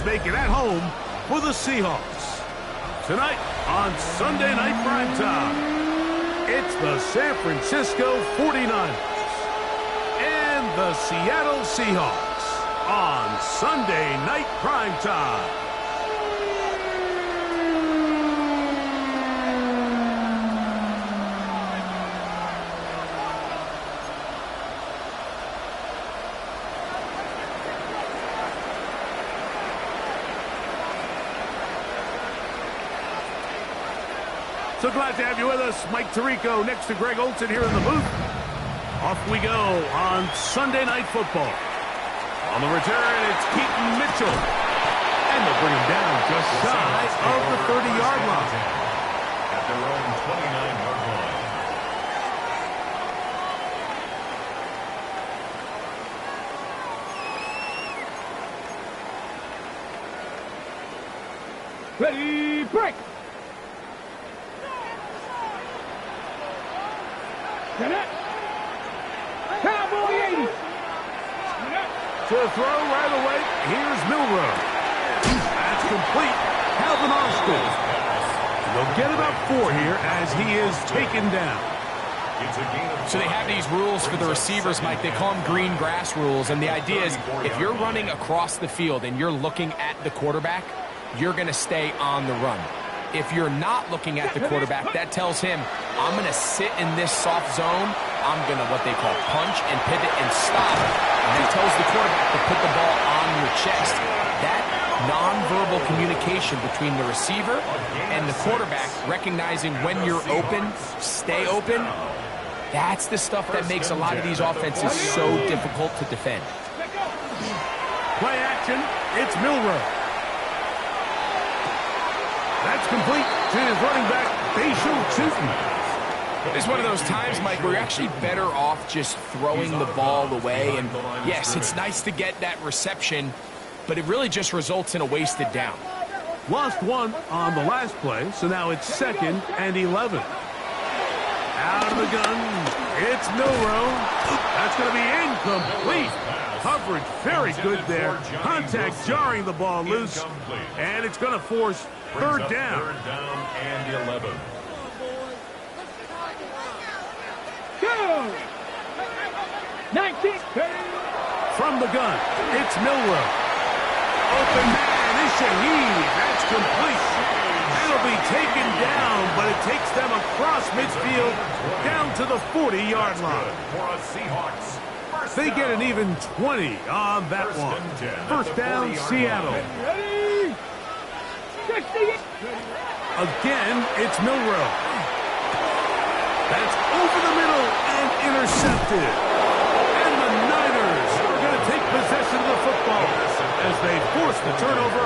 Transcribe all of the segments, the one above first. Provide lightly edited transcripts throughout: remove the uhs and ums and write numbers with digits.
make it at home for the Seahawks. Tonight on Sunday Night Primetime, it's the San Francisco 49ers and the Seattle Seahawks on Sunday Night Primetime. So glad to have you with us. Mike Tirico next to Greg Olsen here in the booth. Off we go on Sunday Night Football. On the return, it's Keaton Mitchell. And they'll bring him down just shy of the 30-yard line. At their own 29-yard line. Ready, break! Cowboy 80! To throw right away, here's Milroe. That's complete. Calvin Austin. They'll get about 4 here as he is taken down. So they have these rules for the receivers, Mike. They call them green grass rules. And the idea is if you're running across the field and you're looking at the quarterback, you're going to stay on the run. If you're not looking at the quarterback, that tells him, I'm going to sit in this soft zone. I'm going to what they call punch and pivot and stop. And that tells the quarterback to put the ball on your chest. That nonverbal communication between the receiver and the quarterback, recognizing when you're open, stay open, that's the stuff that makes a lot of these offenses so difficult to defend. Play action, it's Milroe. That's complete to his running back, Bashal Tutin. It's one of those times, Mike, where you're actually better off just throwing the ball away. And yes, it's nice to get that reception, but it really just results in a wasted down. Lost one on the last play, so now it's 2nd and 11. Out of the gun, it's Milroe. That's going to be incomplete. Coverage very good there. Contact jarring the ball loose, and it's going to force third down. Third down and 11. Go! 19. From the gun, it's Milroe. Open man is Shaheed. That's complete. It'll be taken down, but it takes them across midfield down to the 40-yard line. For a Seahawks. They get an even 20 on that one. First down, Seattle. Ready? 60. Again, it's Milroe. That's over the middle and intercepted. And the Niners are going to take possession of the football as they force the turnover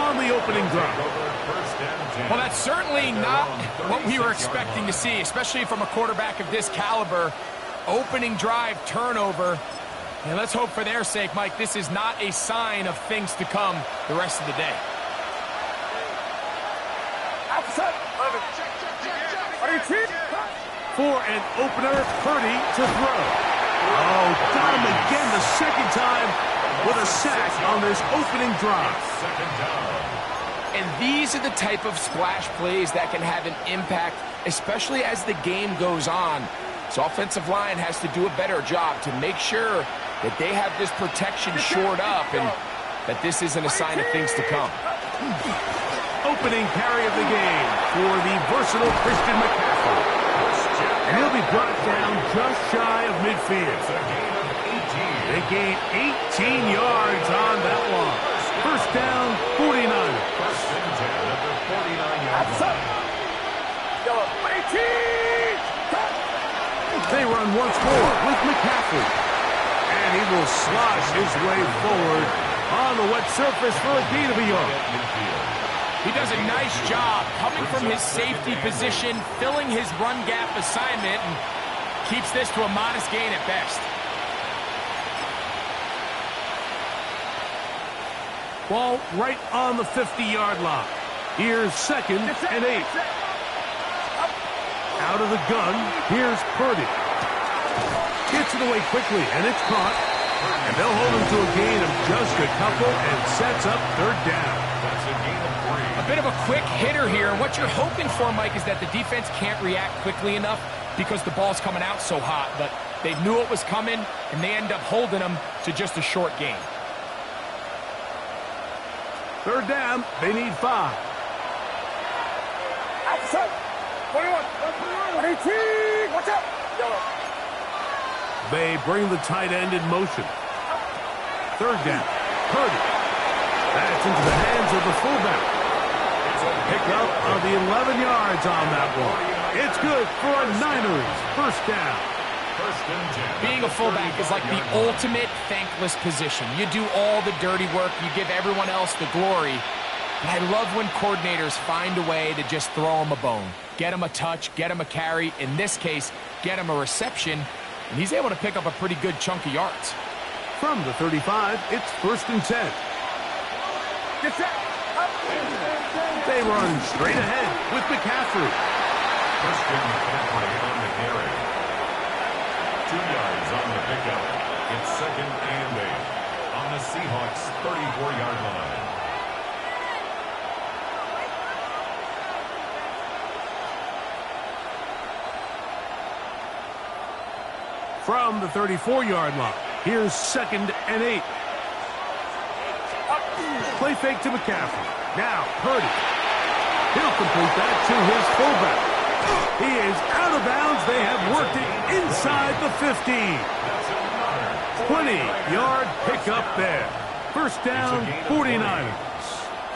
on the opening drive. Well, that's certainly not what we were expecting to see, especially from a quarterback of this caliber. Opening drive turnover. And let's hope for their sake, Mike, this is not a sign of things to come the rest of the day. For an opener, Purdy to throw. Oh, got him again the second time with a sack on this opening drive. Second down. And these are the type of splash plays that can have an impact, especially as the game goes on. So offensive line has to do a better job to make sure that they have this protection shored up and that this isn't a sign of things to come. Opening carry of the game for the versatile Christian McCaffrey. And he'll be brought down just shy of midfield. They gain 18 yards on that one. First down, 49. First and 10 at the 49-yard line. They run once more with McCaffrey. And he will slosh his way forward on the wet surface for a gain of a yard. He does a nice job coming from his safety position, filling his run gap assignment, and keeps this to a modest gain at best. Ball right on the 50-yard line. Here's 2nd and 8. Out of the gun, here's Purdy. Gets it away quickly, and it's caught And they'll hold him to a gain of just a couple and sets up third down. That's a gain of 3. A bit of a quick hitter here, and what you're hoping for, Mike, is that the defense can't react quickly enough because the ball's coming out so hot, but they knew it was coming, and they end up holding them to just a short gain. Third down, they need 5. Outside. 21. 18. Watch out. They bring the tight end in motion. Third down, Purdy. That's into the hands of the fullback. Pickup of the 11 yards on that one. It's good for a Niners first down. First and 10. Being a fullback is like the ultimate thankless position. You do all the dirty work. You give everyone else the glory. And I love when coordinators find a way to just throw them a bone. Get them a touch, get them a carry. In this case, get them a reception. And he's able to pick up a pretty good chunk of yards. From the 35, it's first and 10. Get set. They run straight ahead with McCaffrey. Christian McCaffrey on the carry. 2 yards on the pickup. It's second and 8 on the Seahawks' 34-yard line. From the 34-yard line, here's second and 8. Play fake to McCaffrey. Now Purdy. He'll complete that to his fullback. He is out of bounds. They have worked it inside the 15. 20-yard pickup there. First down, 49ers.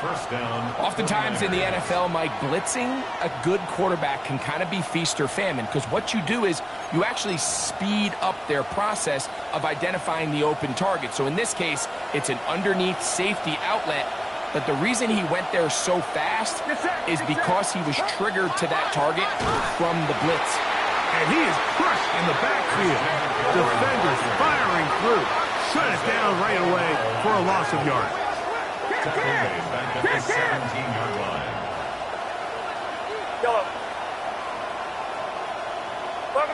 First down. Oftentimes in the NFL, Mike, blitzing a good quarterback can kind of be feast or famine, because what you do is you actually speed up their process of identifying the open target. So in this case, it's an underneath safety outlet, but the reason he went there so fast is because he was triggered to that target from the blitz. And he is crushed in the backfield. Defenders firing through. Shut it down right away for a loss of yardage. Back at the 17-yard line. Yellow. Look.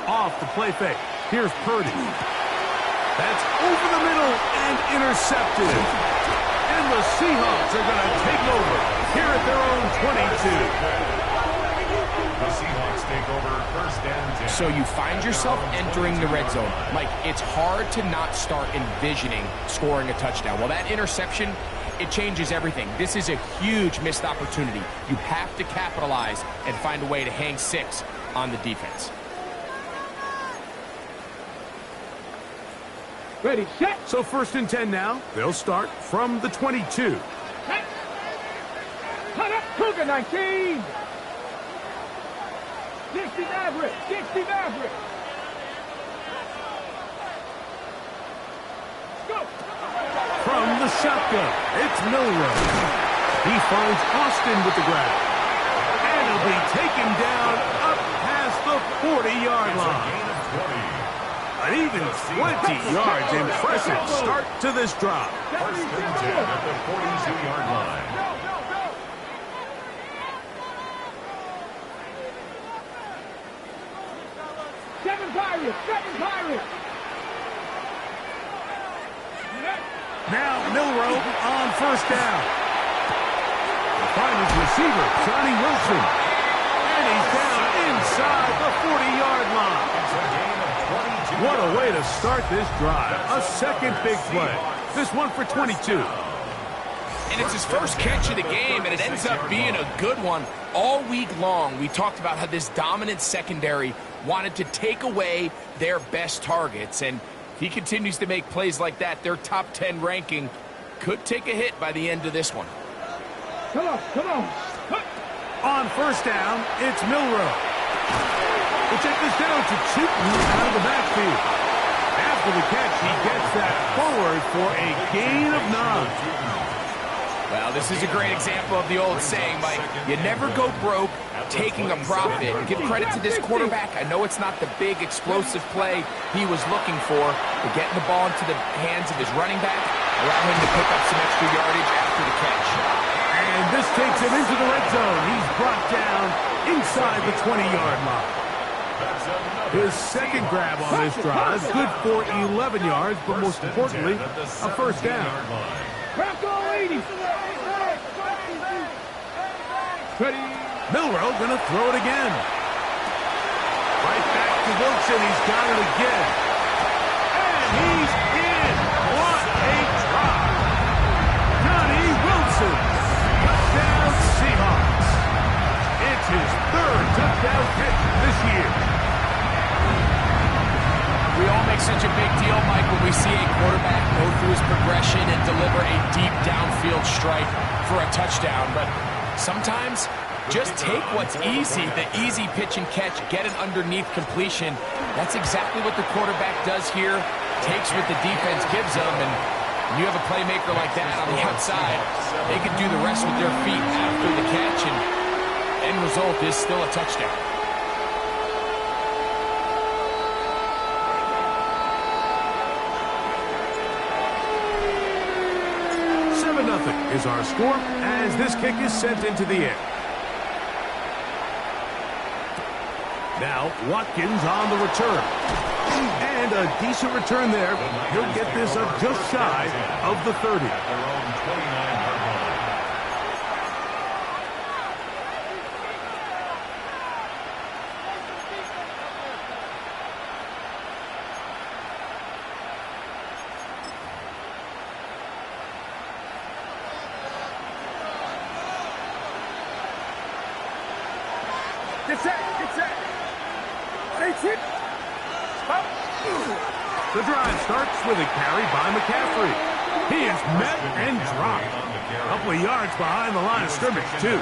Off the play fake. Here's Purdy. That's over the middle and intercepted. And the Seahawks are going to take over here at their own 22. The Seahawks take over first and 10. So you find yourself entering the red zone. Mike, it's hard to not start envisioning scoring a touchdown. Well, that interception, it changes everything. This is a huge missed opportunity. You have to capitalize and find a way to hang 6 on the defense. Ready, set. So first and 10 now. They'll start from the 22. Cut up. Cougar 19. 60 Maverick. 60 Maverick. Go. From the shotgun, it's Milroe. He finds Austin with the grab. And he'll be taken down up past the 40-yard line. An even 20 yards. Impressive start to this drive. First and 10 at the 42-yard line. Seven Pirates. Now Milroe on first down. Find his receiver, Johnny Wilson. And he's down inside the 40-yard line. What a way to start this drive. A second big play. This one for 22. And it's his first catch of the game, and it ends up being a good one. All week long, we talked about how this dominant secondary wanted to take away their best targets. And if he continues to make plays like that, their top 10 ranking could take a hit by the end of this one. Come on. On first down, it's Milroe. We'll check this down to Chipman out of the backfield. After the catch, he gets that forward for a gain of 9. Well, this is a great example of the old saying, Mike. You never go broke taking a profit. Give credit to this quarterback. I know it's not the big explosive play he was looking for, but getting the ball into the hands of his running back allowed him to pick up some extra yardage after the catch. And this takes him into the red zone. He's brought down inside the 20-yard line. His second grab on this drive, good for 11 yards, but most importantly, a first down. Bronco 80. Ready. Milroe going to throw it again. Right back to Wilson. He's got it again. And he's in. What a drop. Johnny Wilson. Touchdown Seahawks. It's his third touchdown catch this year. We all make such a big deal, Mike, when we see a quarterback go through his progression and deliver a deep downfield strike for a touchdown. But sometimes just take what's easy, the easy pitch and catch, get an underneath completion. That's exactly what the quarterback does here. Takes what the defense gives him, and when you have a playmaker like that on the outside, they can do the rest with their feet after the catch, and end result is still a touchdown. 7-0 is our score as this kick is sent into the air. Now, Watkins on the return. And a decent return there. He'll get this up just shy of the 30. At their own 29-yard line. Get set. Get set. The drive starts with a carry by McCaffrey. He is met and dropped. A couple of yards behind the line of scrimmage, too.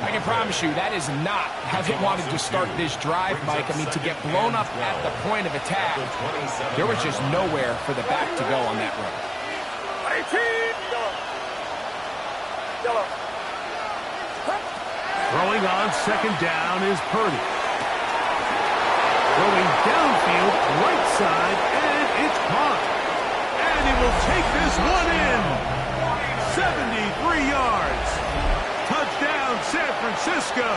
I can promise you that is not how they wanted to start this drive, Mike. I mean, to get blown up at the point of attack, there was just nowhere for the back to go on that run. Throwing on second down is Purdy. Throwing downfield, right side, and it's caught. And he will take this one in. 73 yards. Touchdown, San Francisco.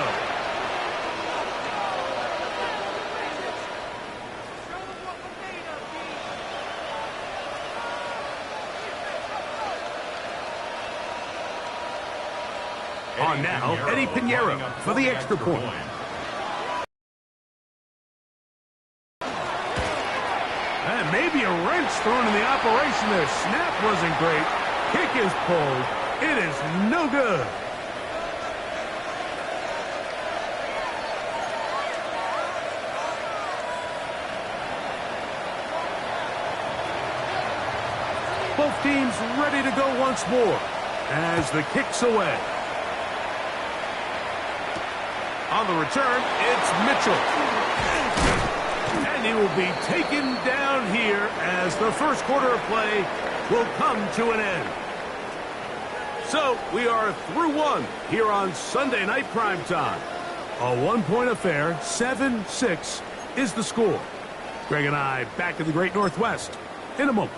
On now, Eddie Pinheiro for the extra point. And maybe a wrench thrown in the operation there. Snap wasn't great. Kick is pulled. It is no good. Both teams ready to go once more as the kick's away. On the return, it's Mitchell. And he will be taken down here as the first quarter of play will come to an end. So we are through one here on Sunday Night Primetime. A one-point affair, 7-6 is the score. Greg and I back in the Great Northwest in a moment.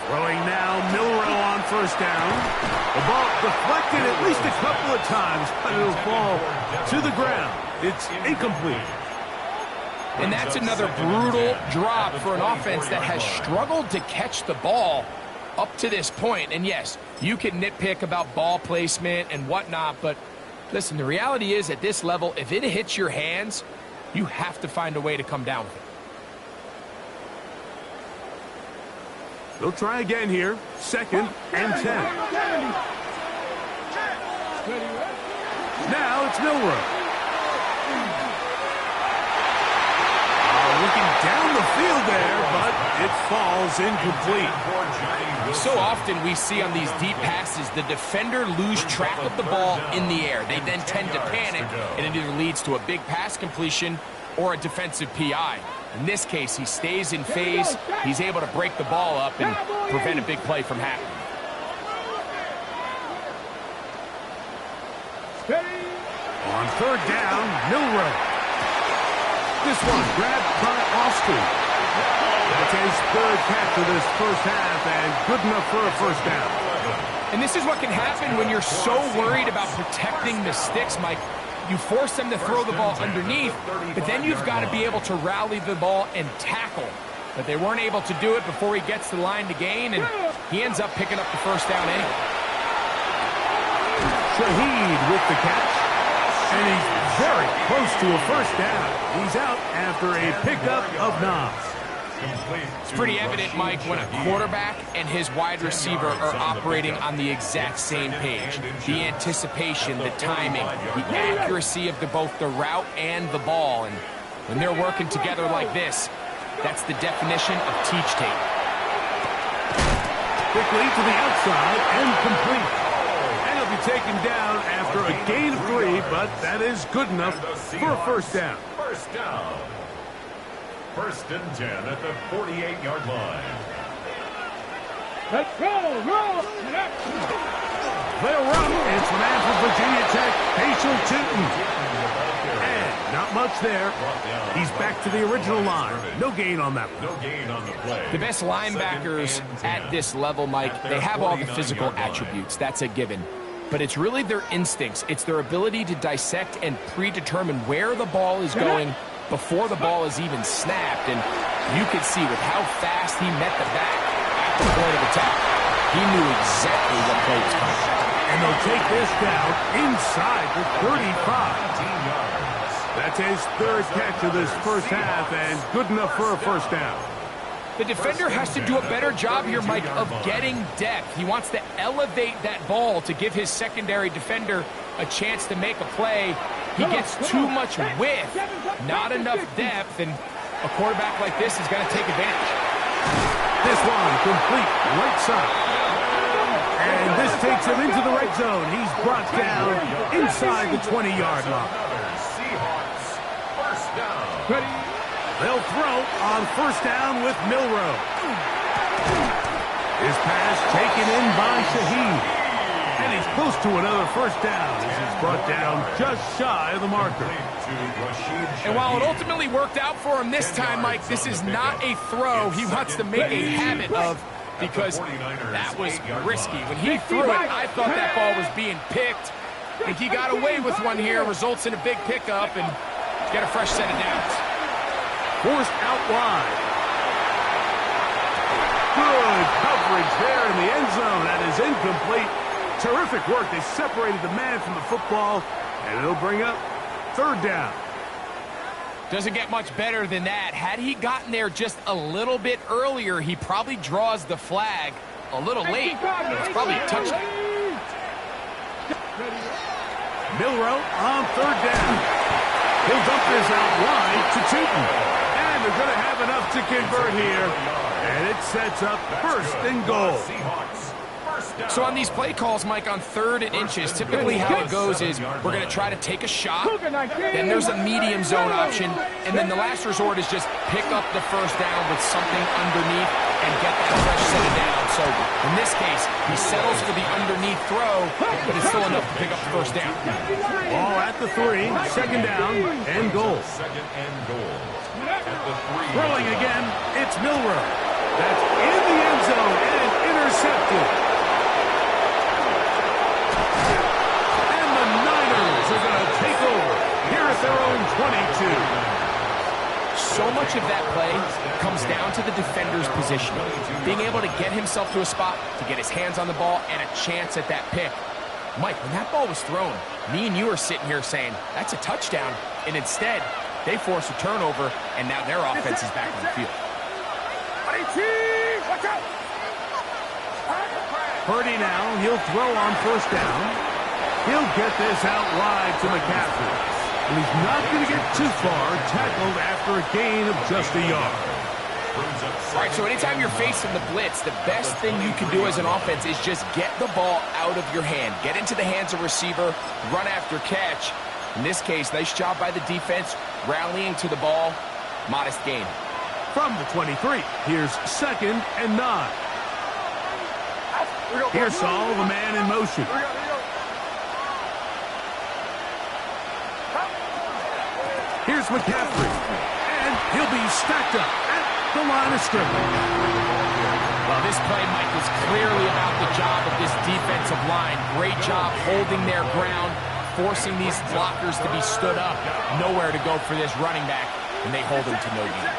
Throwing now, Milroe on first down. The ball deflected at least a couple of times, but it'll fall to the ground. It's incomplete. And that's another brutal drop for an offense that has struggled to catch the ball up to this point. And yes, you can nitpick about ball placement and whatnot, but listen, the reality is at this level, if it hits your hands, you have to find a way to come down with it. They'll try again here. 2nd and 10. Now it's Milroe. Looking down the field there, but it falls incomplete. So often we see on these deep passes, the defender lose track of the ball in the air. They then tend to panic, and it either leads to a big pass completion or a defensive PI. In this case, he stays in phase. He's able to break the ball up and prevent a big play from happening. third down, Milroe. This one grabbed by Austin. That's his third catch of this first half, and good enough for a first down. And this is what can happen when you're so worried about protecting the sticks, Mike. You force them to throw the ball underneath, but then you've got to be able to rally the ball and tackle. But they weren't able to do it before he gets to the line to gain, and he ends up picking up the first down anyway. Shaheed with the catch, and he's very close to a first down. He's out after a pickup of 9. It's pretty evident, Mike, when a quarterback and his wide receiver are operating on the exact same page. The anticipation, the timing, the accuracy of both the route and the ball. And when they're working together like this, that's the definition of teach tape. Quickly to the outside and complete. And he'll be taken down after a gain of 3, but that is good enough for a first down. First down. 1st and 10 at the 48-yard line. Let's go, roll. They'll run. It's the man from Virginia Tech, Paschal Tootin. And not much there. He's back to the original line. No gain on that one. No gain on the play. The best linebackers at this level, Mike, they have all the physical attributes. That's a given. But it's really their instincts. It's their ability to dissect and predetermine where the ball is going before the ball is even snapped. And you could see with how fast he met the back at the point of attack, he knew exactly what play was coming. And they'll take this down inside the 35. That's his third catch of this first half, and good enough for a first down. The defender has to do a better job here, Mike, of getting depth. He wants to elevate that ball to give his secondary defender a chance to make a play. He gets too much width, not enough depth, and a quarterback like this is going to take advantage. This one complete right side. And this takes him into the red zone. He's brought down inside the 20-yard line. Seahawks, first down. They'll throw on first down with Milroe. His pass taken in by Shaheed. And he's close to another first down as he's brought down just shy of the marker. And while it ultimately worked out for him this time, Mike, this is not a throw he wants to make a habit of, because that was risky. When he threw it, I thought that ball was being picked. I think he got away with one here, results in a big pickup, and get a fresh set of downs. Forced out wide. Good coverage there in the end zone. That is incomplete. Terrific work. They separated the man from the football, and it'll bring up third down. Doesn't get much better than that. Had he gotten there just a little bit earlier, he probably draws the flag a little late. It's probably a touchdown. Milroe on third down. He'll dump this out wide to Tootin. And they're going to have enough to convert here. And it sets up 1st and goal. So on these play calls, Mike, on 3rd and inches, typically how it goes is we're going to try to take a shot, then there's a medium zone option, and then the last resort is just pick up the first down with something underneath and get that fresh set of downs. So in this case, he settles for the underneath throw, but it's still enough to pick up the first down. Ball at the 3, second down and goal. Second and goal. At the 3. Throwing again, it's Milroe. That's in the end zone and intercepted. Are going to take over here at their own 22. So much of that play comes down to the defender's positioning, being able to get himself to a spot, to get his hands on the ball, and a chance at that pick. Mike, when that ball was thrown, me and you are sitting here saying, that's a touchdown, and instead, they force a turnover, and now their offense is back on the field. Purdy now, he'll throw on first down. He'll get this out wide to McCaffrey. And he's not going to get too far, tackled after a gain of just a yard. All right, so anytime you're facing the blitz, the best thing you can do as an offense is just get the ball out of your hand. Get into the hands of receiver, run after catch. In this case, nice job by the defense, rallying to the ball, modest gain. From the 23, here's 2nd and 9. Here's Saul, the man in motion. Here's McCaffrey. And he'll be stacked up at the line of scrimmage. Well, this play, Mike, was clearly about the job of this defensive line. Great job holding their ground, forcing these blockers to be stood up. Nowhere to go for this running back, and they hold him to no gain.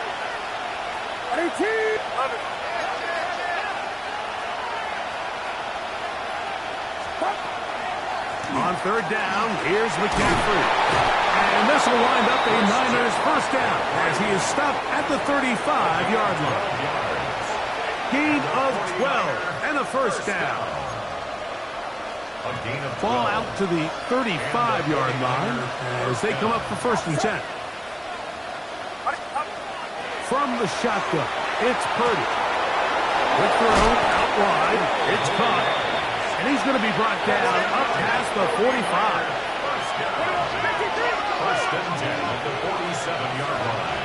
On third down, here's McCaffrey. And this will wind up a Niners first down as he is stopped at the 35-yard line. Gain of 12 and a first down. Ball out to the 35-yard line as they come up for first and 10. From the shotgun, it's Purdy. Quick throw out wide. It's caught. And he's going to be brought down up past the 45. First and 10 at the 47-yard line.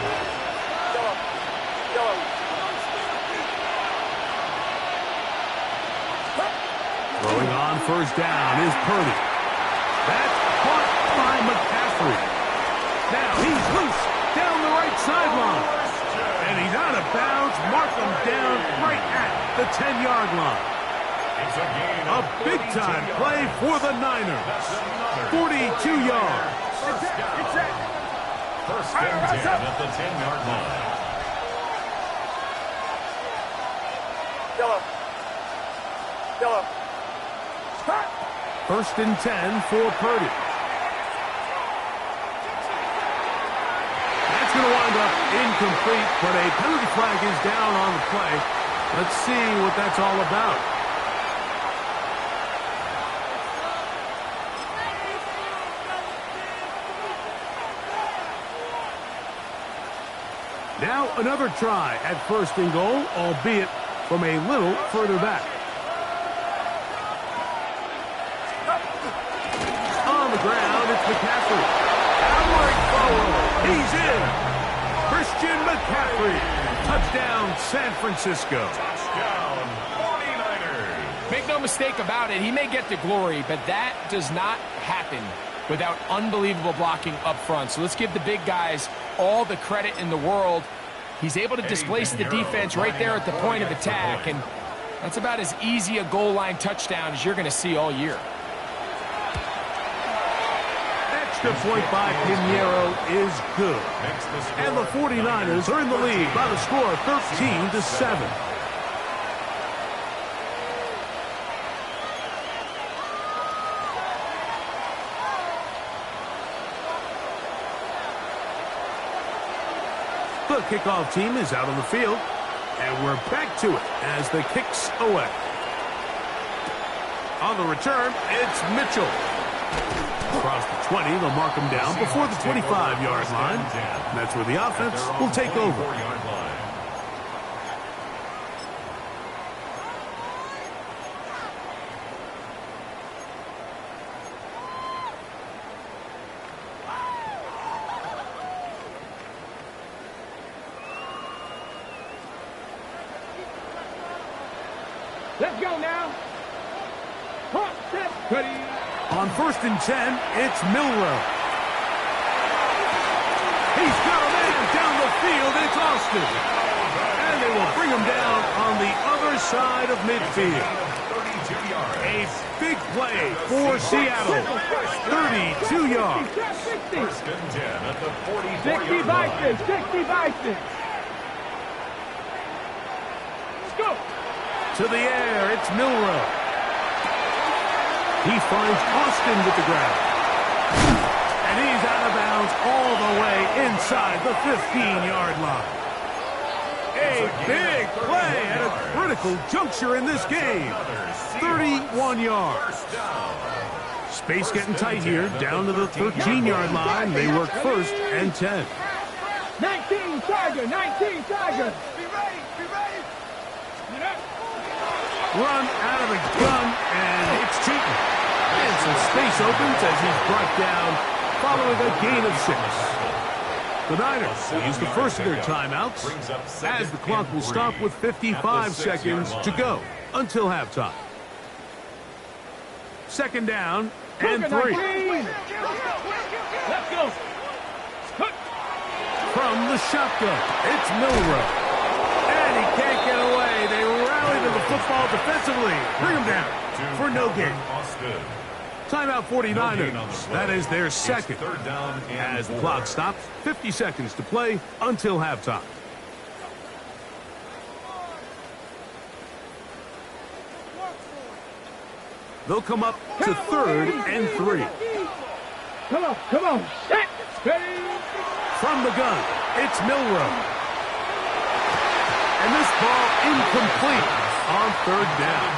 Throwing on first down is Purdy. That's caught by McCaffrey. Now he's loose down the right sideline. And he's out of bounds. Mark him down right at the 10-yard line. A big-time play for the Niners. 42 yards. First and 10 at the 10-yard line. First and 10 for Purdy. That's going to wind up incomplete, but a penalty flag is down on the play. Let's see what that's all about. Now another try at first and goal, albeit from a little further back. On the ground, it's McCaffrey. Powering forward. He's in. Christian McCaffrey. Touchdown, San Francisco. Touchdown, 49ers. Make no mistake about it, he may get the glory, but that does not happen without unbelievable blocking up front. So let's give the big guys all the credit in the world. He's able to displace the defense right there at the point of attack, and that's about as easy a goal line touchdown as you're going to see all year. Extra point by Pinheiro is good. And the 49ers are in the lead by the score of 13-7. The kickoff team is out on the field, and we're back to it as the kicks away. On the return, it's Mitchell. Across the 20, they'll mark him down before the 25-yard line. And that's where the offense will take over. Let's go now. Hot, set, ready. On first and 10, it's Milroe. He's got a man down the field. It's Austin. And they will bring him down on the other side of midfield. A big play for Seattle. 32 yards. First and 10 at the 60 44-yard line. Vikings, 60 Vikings. Let's go. To the air, it's Milroe. He finds Austin with the grab. And he's out of bounds all the way inside the 15-yard line. A big play at a critical juncture in this game. 31 yards. Space getting tight here, down to the 13-yard line. They work first and 10. 19 Tiger, 19 Tiger. Be ready, be ready. Run out of the gun, and it's cheating. And some space opens as he's brought down following a gain of 6. The Niners will use the first of their timeouts as the clock will stop with 55 seconds to go until halftime. Second down and 3. Let's go. from the shotgun. It's Milroe. And he can't get away. They rally to the football defensively. Bring him down for no gain. Timeout 49ers. That is their second. As the clock stops, 50 seconds to play until halftime. They'll come up to 3rd and 3. Come on. Set. Ready. From the gun, it's Milroe. And this ball incomplete on 3rd down.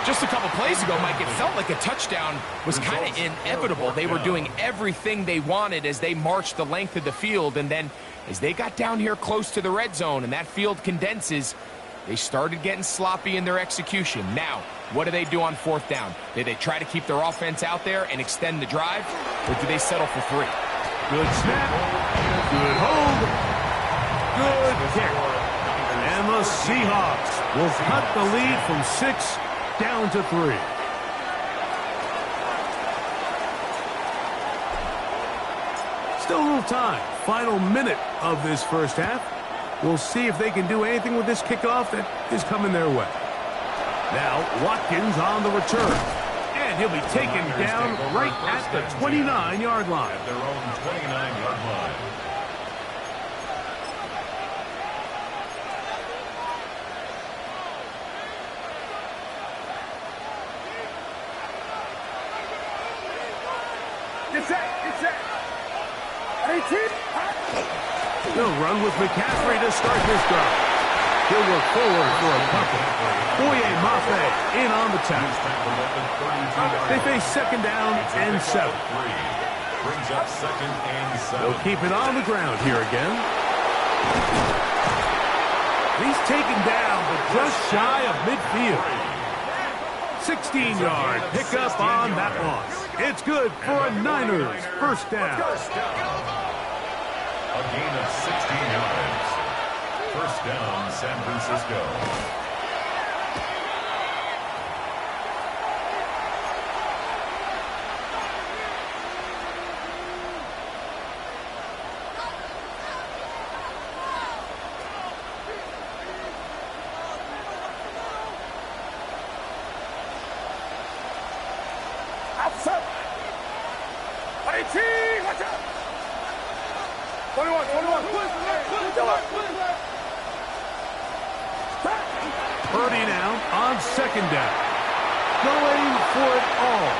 Just a couple plays ago, Mike, it felt like a touchdown was kind of inevitable. They were doing everything they wanted as they marched the length of the field. And then as they got down here close to the red zone and that field condenses, they started getting sloppy in their execution. Now, what do they do on 4th down? Do they try to keep their offense out there and extend the drive, or do they settle for 3? Good snap. Good hold. Good kick. And the Seahawks will cut the lead from 6 down to 3. Still a little time. Final minute of this first half. We'll see if they can do anything with this kickoff that is coming their way. Now, Watkins on the return. And he'll be taken down right at the 29-yard line. At their own 29-yard line. It's set. 18. They'll run with McCaffrey to start this drive. He'll work forward for a couple. Boye Mafe in on the tackle. They face 2nd down and 7. Brings up 2nd and 7. They'll keep it on the ground here again. He's taken down, but just shy of midfield. 16-yard pickup on that loss. It's good for a Niners first down. A gain of 16 yards. First down, San Francisco. Outside. 18. Watch out. 21. Purdy now on 2nd down. Going for it all.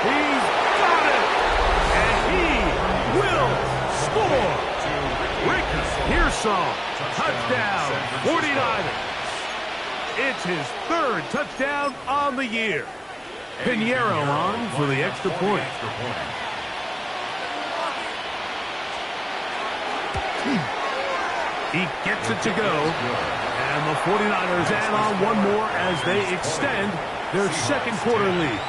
He's got it. And he will score. Rick Pearsall. Touchdown. 49ers. It's his 3rd touchdown on the year. Pinheiro on for the extra point. He gets it to go. And the 49ers add on one more as they extend their 2nd quarter lead.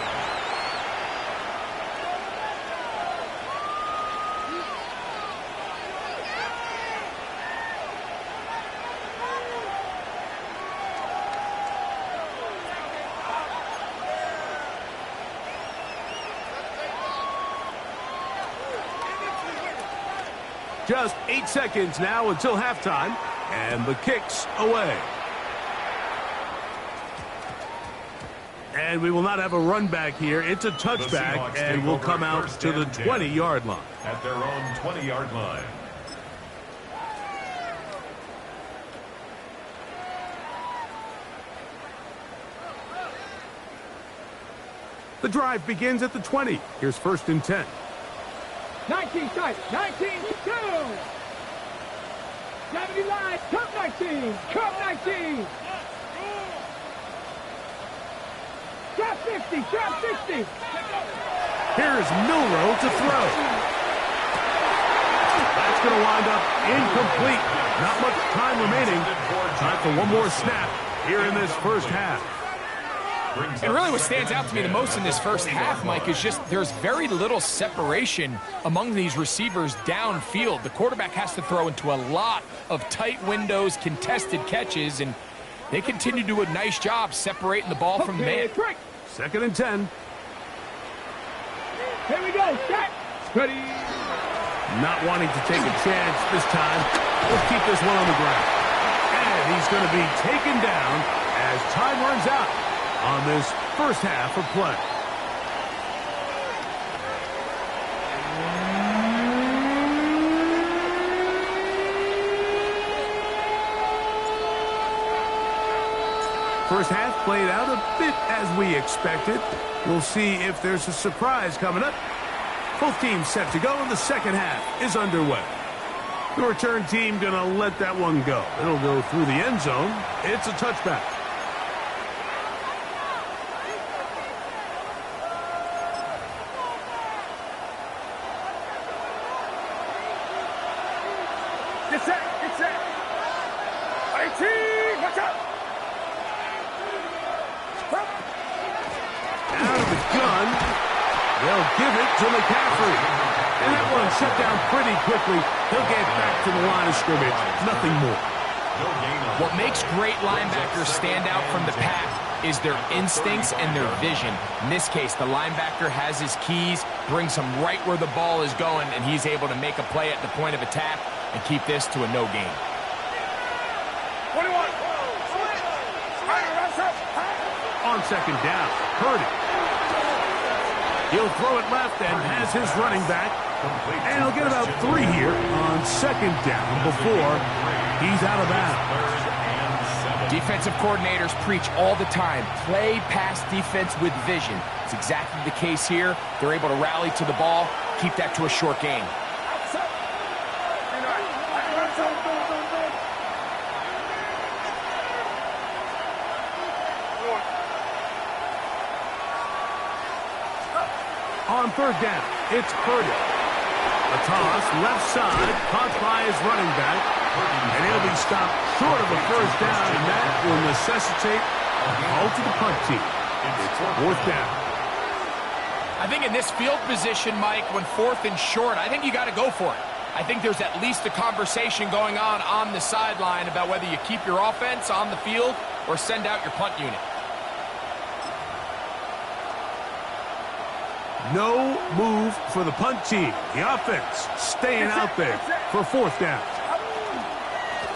Just 8 seconds now until halftime, and the kick's away. And we will not have a run back here. It's a touchback, and will come out to the 20-yard line. At their own 20-yard line. The drive begins at the 20. Here's 1st and 10. 19 tight. 19 2. 70 line. Cup 19. Cup 19. Trap 50. Trap 60. Here's Milroe to throw. That's going to wind up incomplete. Not much time remaining. Time for one more snap here in this first half. And really what stands out to me the most in this first half, Mike, is just there's very little separation among these receivers downfield. The quarterback has to throw into a lot of tight windows, contested catches, and they continue to do a nice job separating the ball from the man. 2nd and 10. Here we go. Set. Ready. Not wanting to take a chance this time. We'll keep this one on the ground. And he's going to be taken down as time runs out on this first half of play. First half played out a bit as we expected. We'll see if there's a surprise coming up. Both teams set to go, and the second half is underway. The return team going to let that one go. It'll go through the end zone. It's a touchback. Get set, get set. 18, watch out. Out of the gun. They'll give it to McCaffrey. And that one shut down pretty quickly. He'll get back to the line of scrimmage. Nothing more. What makes great linebackers stand out from the pack is their instincts and their vision. In this case, the linebacker has his keys, brings him right where the ball is going, and he's able to make a play at the point of attack and keep this to a no gain. 21. On second down, Purdy. He'll throw it left and has his running back. And he'll get about 3 here on second down before he's out of bounds. Defensive coordinators preach all the time, play pass defense with vision. It's exactly the case here. They're able to rally to the ball, keep that to a short gain. On third down, it's Purdy. A toss, left side, caught by his running back. And he'll be stopped short of a first down, and that will necessitate a call to the punt team. It's fourth down. I think in this field position, Mike, when fourth and short, I think you got to go for it. I think there's at least a conversation going on the sideline about whether you keep your offense on the field or send out your punt unit. No move for the punt team. The offense staying out there for fourth down.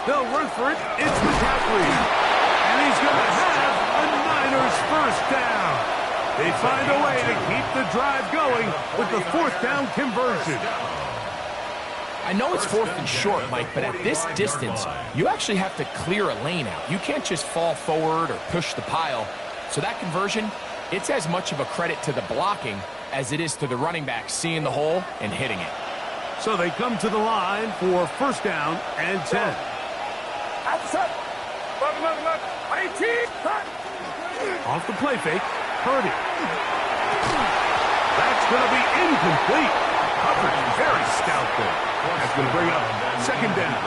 They'll run for it. It's McCaffrey. And he's going to have a Niners first down. They find a way to keep the drive going with the fourth down conversion. I know it's fourth and short, Mike, but at this distance, you actually have to clear a lane out. You can't just fall forward or push the pile. So that conversion, it's as much of a credit to the blocking as it is to the running back seeing the hole and hitting it. So they come to the line for first down and 10. Off the play fake, Purdy. That's going to be incomplete. Covered very stout there. That's going to bring up second down.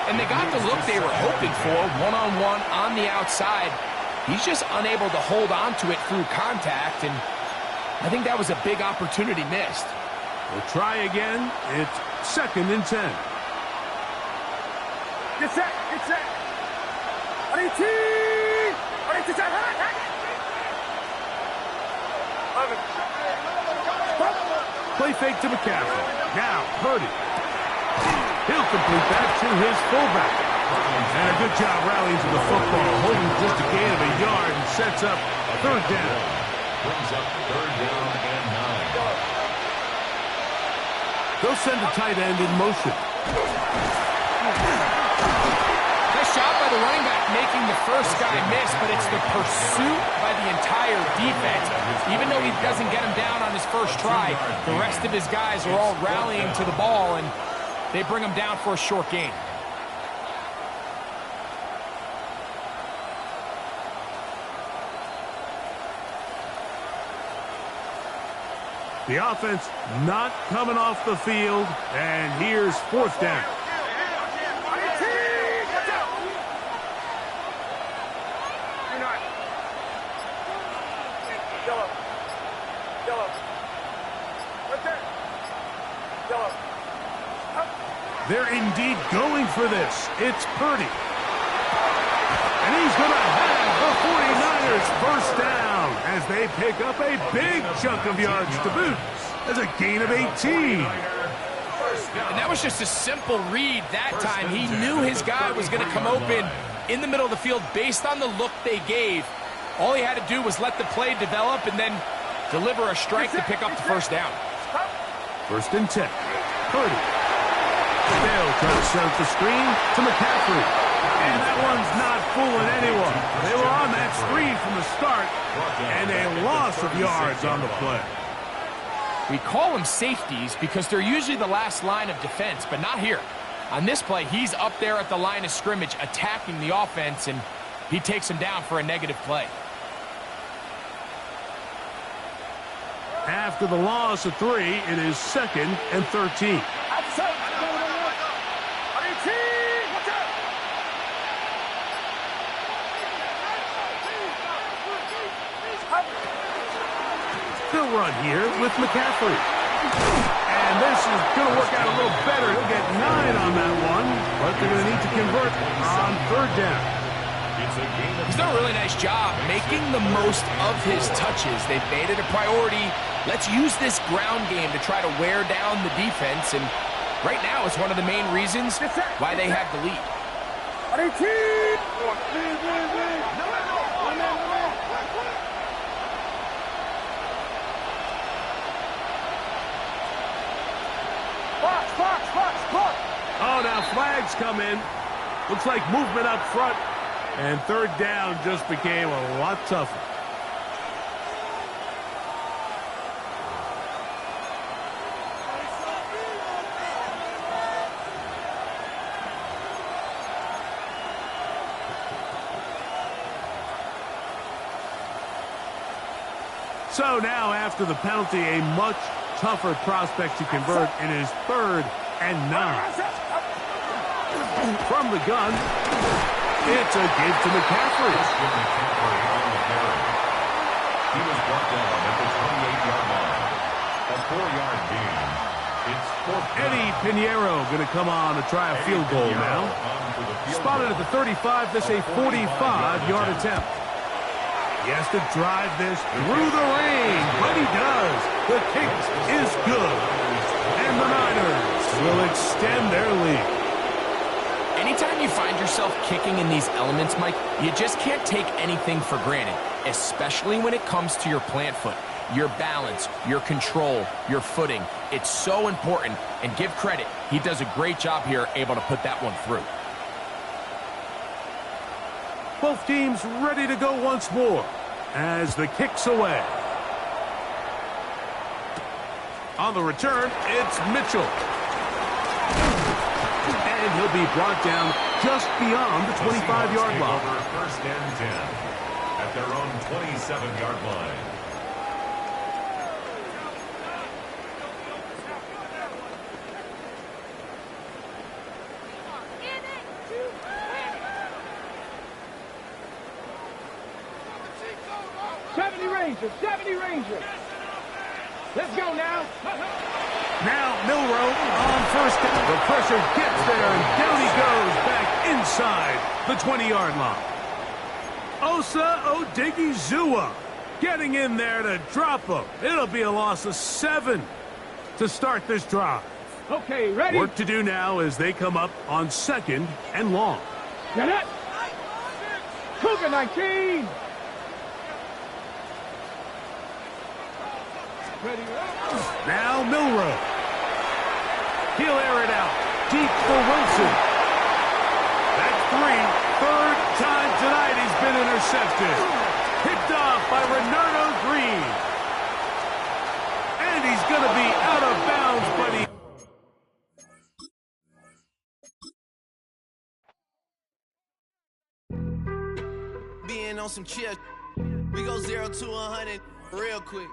And they got the look they were hoping for, one-on-one on the outside. He's just unable to hold on to it through contact, and I think that was a big opportunity missed. We'll try again. It's second and 10. Get set, get set. Play fake to McCaffrey. Now, Purdy. He'll complete that to his fullback. And a good job rallying to the football, holding just a gain of a yard and sets up third down. Brings up third down and 9. They'll send the tight end in motion. Nice job by the running back making the first guy miss, but it's the pursuit by the entire defense. Even though he doesn't get him down on his first try, the rest of his guys are all rallying to the ball, and they bring him down for a short gain. The offense not coming off the field, and here's fourth down. They're indeed going for this. It's Purdy. And he's going to have the 49ers first down as they pick up a big chunk of yards to boot as a gain of 18. And that was just a simple read that time. He knew his guy was going to come open in the middle of the field based on the look they gave. All he had to do was let the play develop and then deliver a strike to pick up the first down. 1st and 10. Purdy. They'll try to set up the screen to McCaffrey. And that one's not fooling anyone. They were on that screen from the start, and a loss of yards on the play. We call them safeties because they're usually the last line of defense, but not here. On this play, he's up there at the line of scrimmage attacking the offense, and he takes him down for a negative play. After the loss of 3, it is 2nd and 13. They'll run here with McCaffrey. And this is going to work out a little better. He'll get 9 on that one, but they're going to need to convert on 3rd down. He's done a really nice job making the most of his touches. They've made it a priority. Let's use this ground game to try to wear down the defense, and right now it's one of the main reasons why they have the lead. Oh, now flags come in. Looks like movement up front. And 3rd down just became a lot tougher. So now, after the penalty, a much tougher prospect to convert. It is 3rd and 9. From the gun, it's a give to McCaffrey. He was brought down at the 28-yard line. A 4-yard gain. It's 4th down. Eddie Pinheiro going to come on to try a field goal now. Spotted at the 35, this a 45-yard attempt. He has to drive this through the rain, but he does. The kick is good. And the Niners will extend their lead. Anytime you find yourself kicking in these elements, Mike, you just can't take anything for granted, especially when it comes to your plant foot, your balance, your control, your footing. It's so important, and give credit. He does a great job here, able to put that one through. Both teams ready to go once more as the kick's away. On the return, it's Mitchell. And he'll be brought down just beyond the 25-yard line. 1st and 10 at their own 27-yard line. '70 Rangers. Let's go now. Now Milrow on 1st down. The pressure gets there, and down he goes back inside the 20-yard line. Osa Odighizuwa getting in there to drop him. It'll be a loss of 7 to start this drive. Okay, ready? Work to do now as they come up on 2nd and long. Get it. Cougar 19. Ready. Now Milrow. He'll air it out. Deep for Wilson. That's 3. 3rd time tonight he's been intercepted. Picked off by Renardo Green. And he's going to be out of bounds, but he... Being on some chill, we go 0 to 100 real quick.